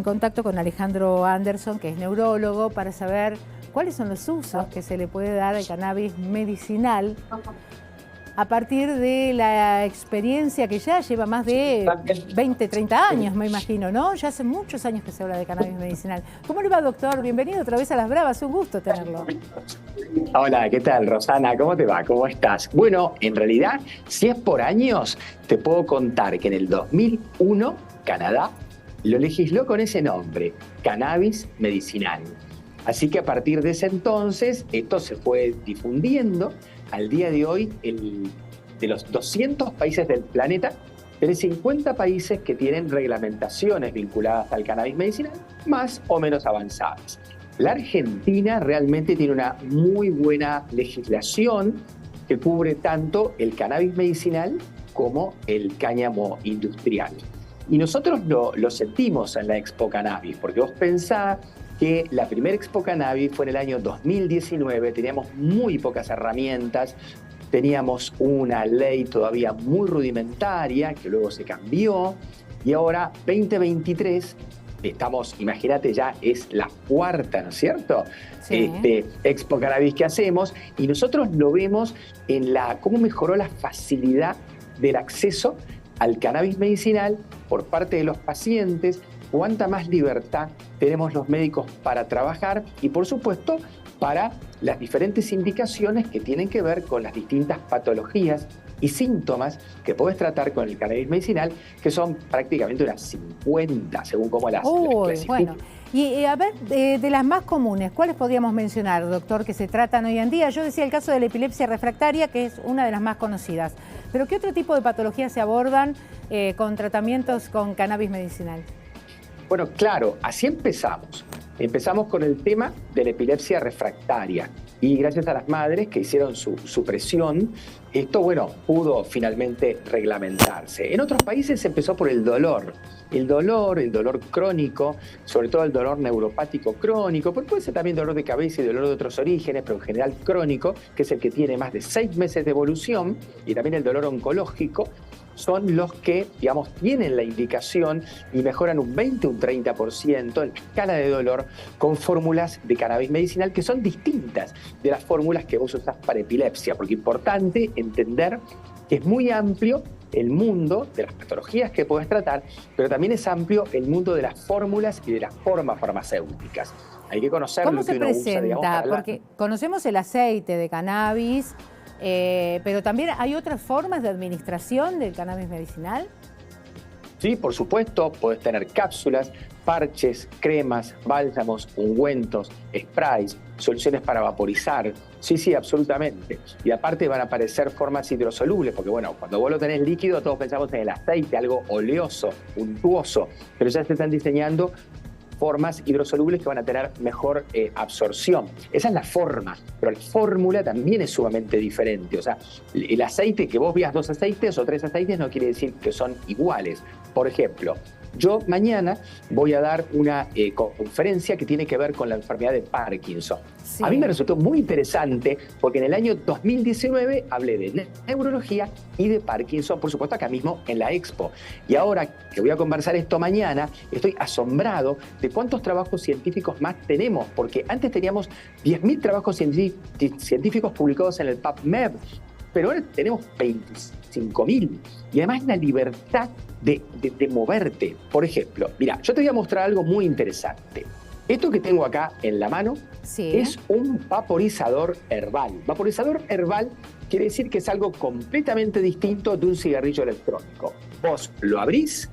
contacto con Alejandro Anderson, que es neurólogo, para saber cuáles son los usos que se le puede dar al cannabis medicinal a partir de la experiencia que ya lleva más de 20, 30 años, me imagino, ¿no? Ya hace muchos años que se habla de cannabis medicinal. ¿Cómo le va, doctor? Bienvenido otra vez a Las Bravas, un gusto tenerlo. Hola, ¿qué tal, Rosana? ¿Cómo te va? ¿Cómo estás? Bueno, en realidad, si es por años, te puedo contar que en el 2001, Canadá lo legisló con ese nombre, cannabis medicinal. Así que a partir de ese entonces, esto se fue difundiendo. Al día de hoy, de los 200 países del planeta, tenés 50 países que tienen reglamentaciones vinculadas al cannabis medicinal, más o menos avanzadas. La Argentina realmente tiene una muy buena legislación que cubre tanto el cannabis medicinal como el cáñamo industrial. Y nosotros lo sentimos en la Expo Cannabis, porque vos pensás que la primera Expo Cannabis fue en el año 2019, teníamos muy pocas herramientas, teníamos una ley todavía muy rudimentaria, que luego se cambió, y ahora 2023, estamos, imagínate, ya es la cuarta, ¿no es cierto? Sí. Expo Cannabis que hacemos, y nosotros lo vemos en cómo mejoró la facilidad del acceso al cannabis medicinal por parte de los pacientes, cuánta más libertad tenemos los médicos para trabajar y, por supuesto, para las diferentes indicaciones que tienen que ver con las distintas patologías y síntomas que podés tratar con el cannabis medicinal, que son prácticamente unas 50, según cómo las clasifican. Bueno. Y a ver, de las más comunes, ¿cuáles podríamos mencionar, doctor, que se tratan hoy en día? Yo decía el caso de la epilepsia refractaria, que es una de las más conocidas. ¿Pero qué otro tipo de patologías se abordan con tratamientos con cannabis medicinal? Bueno, claro, así empezamos. Empezamos con el tema de la epilepsia refractaria y gracias a las madres que hicieron su presión, esto, bueno, pudo finalmente reglamentarse. En otros países se empezó por el dolor crónico, sobre todo el dolor neuropático crónico, pero puede ser también dolor de cabeza y dolor de otros orígenes, pero en general crónico, que es el que tiene más de 6 meses de evolución, y también el dolor oncológico, son los que, digamos, tienen la indicación y mejoran un 20 o un 30% en la escala de dolor con fórmulas de cannabis medicinal que son distintas de las fórmulas que vos usás para epilepsia, porque es importante entender que es muy amplio el mundo de las patologías que podés tratar, pero también es amplio el mundo de las fórmulas y de las formas farmacéuticas. Hay que conocer ¿Cómo lo que se uno presenta? usa, digamos, Porque conocemos el aceite de cannabis, pero también hay otras formas de administración del cannabis medicinal. Sí, por supuesto, podés tener cápsulas, parches, cremas, bálsamos, ungüentos, sprays, soluciones para vaporizar. Sí, absolutamente. Y aparte van a aparecer formas hidrosolubles, porque bueno, cuando vos lo tenés líquido, todos pensamos en el aceite, algo oleoso, untuoso, pero ya se están diseñando formas hidrosolubles que van a tener mejor absorción. Esa es la forma, pero la fórmula también es sumamente diferente. O sea, el aceite, que vos veas 2 aceites o 3 aceites, no quiere decir que son iguales. Por ejemplo, yo mañana voy a dar una conferencia que tiene que ver con la enfermedad de Parkinson. Sí. A mí me resultó muy interesante porque en el año 2019 hablé de neurología y de Parkinson, por supuesto, acá mismo en la Expo. Y ahora que voy a conversar esto mañana, estoy asombrado de cuántos trabajos científicos más tenemos, porque antes teníamos 10.000 trabajos científicos publicados en el PubMed, pero ahora tenemos 25.000. Y además la libertad de moverte. Por ejemplo, mira, yo te voy a mostrar algo muy interesante. Esto que tengo acá en la mano es un vaporizador herbal. Vaporizador herbal quiere decir que es algo completamente distinto de un cigarrillo electrónico. Vos lo abrís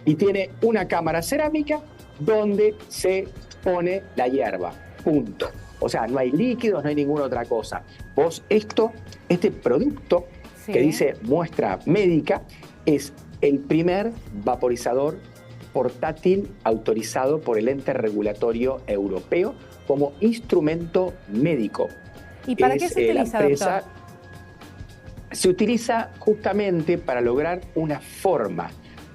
y tiene una cámara cerámica donde se pone la hierba. Punto. O sea, no hay líquidos, no hay ninguna otra cosa. Vos este producto que dice muestra médica, es el primer vaporizador portátil autorizado por el ente regulatorio europeo como instrumento médico. ¿Y para qué se utiliza, doctor? Se utiliza justamente para lograr una forma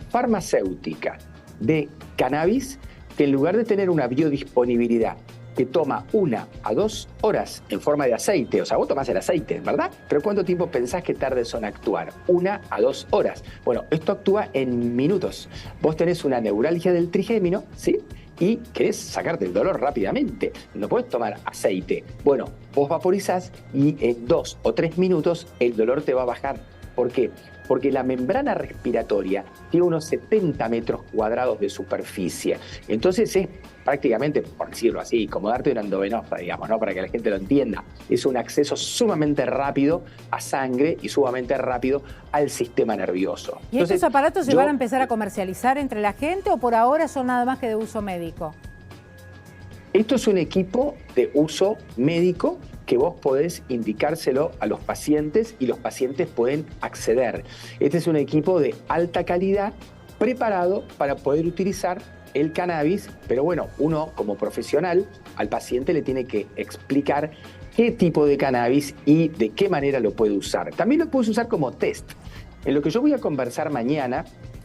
farmacéutica de cannabis que, en lugar de tener una biodisponibilidad que toma 1 a 2 horas en forma de aceite. O sea, vos tomás el aceite, ¿verdad? Pero ¿cuánto tiempo pensás que tarda eso en actuar? 1 a 2 horas. Bueno, esto actúa en minutos. Vos tenés una neuralgia del trigémino, ¿sí? Y querés sacarte el dolor rápidamente. No podés tomar aceite. Bueno, vos vaporizás y en 2 o 3 minutos el dolor te va a bajar. ¿Por qué? Porque la membrana respiratoria tiene unos 70 metros cuadrados de superficie. Entonces es prácticamente, por decirlo así, como darte una endovenosa, digamos, ¿no? Para que la gente lo entienda. Es un acceso sumamente rápido a sangre y sumamente rápido al sistema nervioso. ¿Y estos aparatos se van a empezar a comercializar entre la gente o por ahora son nada más que de uso médico? Esto es un equipo de uso médico que vos podés indicárselo a los pacientes y los pacientes pueden acceder. Este es un equipo de alta calidad preparado para poder utilizar el cannabis, pero bueno, uno como profesional al paciente le tiene que explicar qué tipo de cannabis y de qué manera lo puede usar. También lo puedes usar como test. En lo que yo voy a conversar mañana,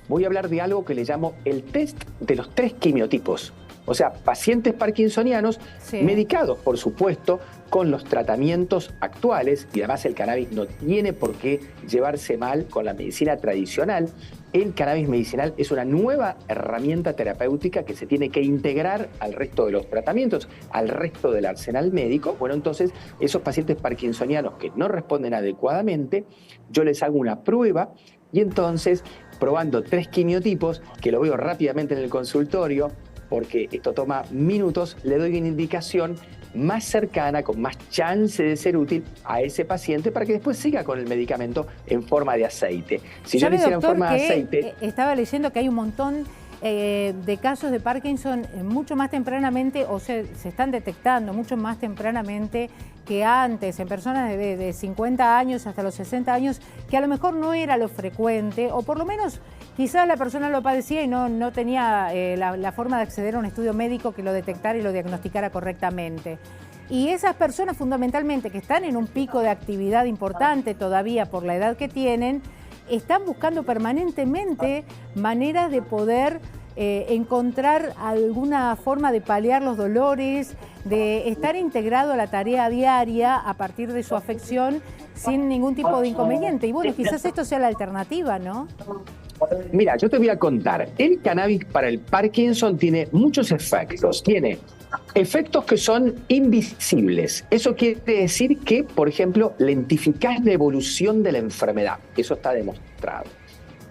voy a hablar de algo que le llamo el test de los 3 quimiotipos. O sea, pacientes parkinsonianos, medicados, por supuesto, con los tratamientos actuales, y además el cannabis no tiene por qué llevarse mal con la medicina tradicional. El cannabis medicinal es una nueva herramienta terapéutica que se tiene que integrar al resto de los tratamientos, al resto del arsenal médico. Bueno, entonces, esos pacientes parkinsonianos que no responden adecuadamente, yo les hago una prueba y entonces, probando 3 quimiotipos, que lo veo rápidamente en el consultorio, porque esto toma minutos, le doy una indicación más cercana, con más chance de ser útil a ese paciente para que después siga con el medicamento en forma de aceite. Si yo le hiciera en forma de aceite... Estaba leyendo que hay un montón de casos de Parkinson mucho más tempranamente, o se están detectando mucho más tempranamente que antes, en personas de 50 años hasta los 60 años, que a lo mejor no era lo frecuente, o por lo menos quizás la persona lo padecía y no tenía la forma de acceder a un estudio médico que lo detectara y lo diagnosticara correctamente. Y esas personas fundamentalmente que están en un pico de actividad importante todavía por la edad que tienen, están buscando permanentemente maneras de poder encontrar alguna forma de paliar los dolores, de estar integrado a la tarea diaria a partir de su afección sin ningún tipo de inconveniente. Y bueno, quizás esto sea la alternativa, ¿no? Mira, yo te voy a contar. El cannabis para el Parkinson tiene muchos efectos. Tiene efectos que son invisibles. Eso quiere decir que, por ejemplo, lentificás la evolución de la enfermedad. Eso está demostrado.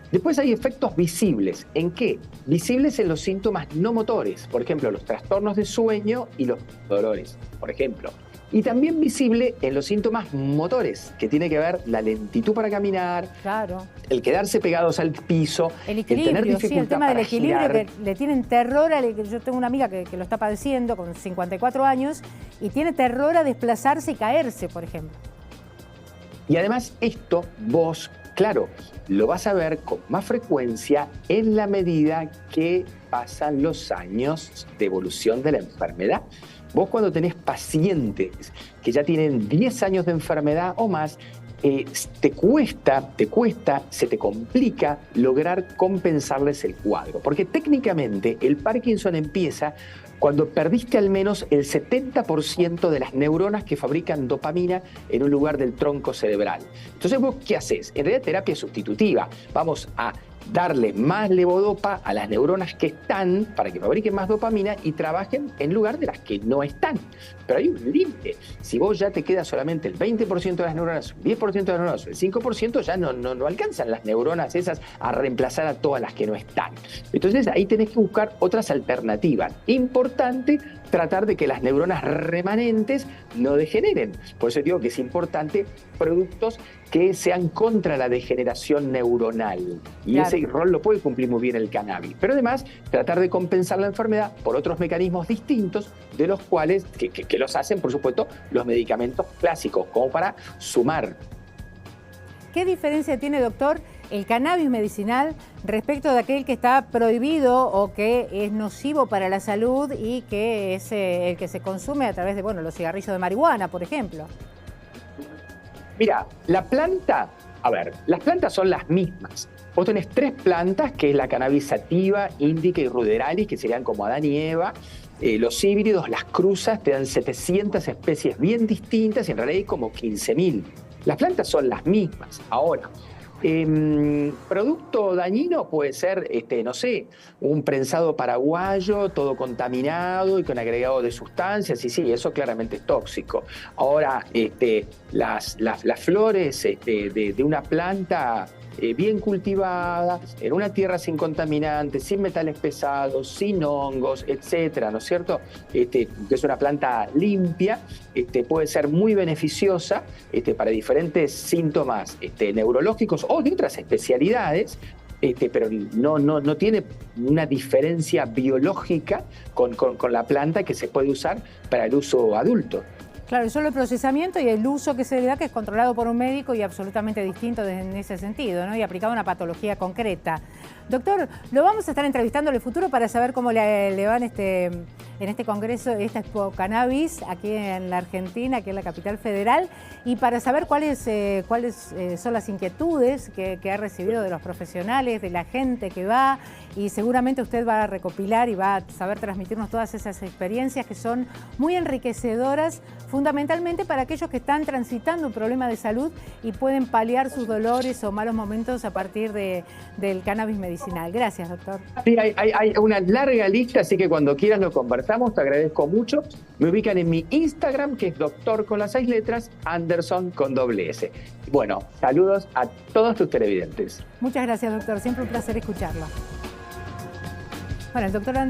Después hay efectos visibles. ¿En qué? Visibles en los síntomas no motores. Por ejemplo, los trastornos de sueño y los dolores, por ejemplo. Y también visible en los síntomas motores, que tiene que ver la lentitud para caminar, claro, el quedarse pegados al piso, el equilibrio, tener dificultad, sí, el tema del equilibrio, girar. que le tienen terror. Yo tengo una amiga que lo está padeciendo con 54 años y tiene terror a desplazarse y caerse, por ejemplo. Y además esto vos, claro, lo vas a ver con más frecuencia en la medida que pasan los años de evolución de la enfermedad. Vos cuando tenés pacientes que ya tienen 10 años de enfermedad o más, te cuesta, se te complica lograr compensarles el cuadro. Porque técnicamente el Parkinson empieza cuando perdiste al menos el 70% de las neuronas que fabrican dopamina en un lugar del tronco cerebral. Entonces, ¿vos qué haces? En realidad, terapia sustitutiva. Vamos a darle más levodopa a las neuronas que están para que fabriquen más dopamina y trabajen en lugar de las que no están. Pero hay un límite. Si vos ya te queda solamente el 20% de las neuronas, el 10% de las neuronas, el 5%, ya no alcanzan las neuronas esas a reemplazar a todas las que no están. Entonces ahí tenés que buscar otras alternativas. Importante tratar de que las neuronas remanentes no degeneren. Por eso digo que es importante productos que sean contra la degeneración neuronal. Y claro, ese rol lo puede cumplir muy bien el cannabis. Pero además, tratar de compensar la enfermedad por otros mecanismos distintos, de los cuales, que los hacen, por supuesto, los medicamentos clásicos, como para sumar. ¿Qué diferencia tiene, doctor, el cannabis medicinal respecto de aquel que está prohibido o que es nocivo para la salud y que es el que se consume a través de, bueno, los cigarrillos de marihuana, por ejemplo? Mira, la planta, a ver, las plantas son las mismas, Vos tenés 3 plantas, que es la cannabis sativa, indica y ruderalis, que serían como Adán y Eva. Los híbridos, las cruzas, te dan 700 especies bien distintas y en realidad hay como 15.000. Las plantas son las mismas. Ahora, producto dañino puede ser, no sé, un prensado paraguayo, todo contaminado y con agregado de sustancias, y sí, eso claramente es tóxico. Ahora, las flores de una planta bien cultivada, en una tierra sin contaminantes, sin metales pesados, sin hongos, etcétera, ¿no es cierto? Que es una planta limpia, puede ser muy beneficiosa para diferentes síntomas neurológicos o de otras especialidades, pero no tiene una diferencia biológica con la planta que se puede usar para el uso adulto. Claro, solo el procesamiento y el uso que se le da, que es controlado por un médico y absolutamente distinto en ese sentido, ¿no? Y aplicado a una patología concreta. Doctor, lo vamos a estar entrevistando en el futuro para saber cómo le va en este congreso, esta Expo Cannabis, aquí en la Argentina, aquí en la capital federal, y para saber cuáles son las inquietudes que ha recibido de los profesionales, de la gente que va, y seguramente usted va a recopilar y va a saber transmitirnos todas esas experiencias que son muy enriquecedoras, fundamentalmente para aquellos que están transitando un problema de salud y pueden paliar sus dolores o malos momentos a partir del cannabis medicinal. Gracias, doctor. Sí, hay una larga lista, así que cuando quieras lo conversamos, te agradezco mucho. Me ubican en mi Instagram, que es doctor con las 6 letras, Anderson con doble S. Bueno, saludos a todos tus televidentes. Muchas gracias, doctor. Siempre un placer escucharlo. Bueno, el doctor Anderson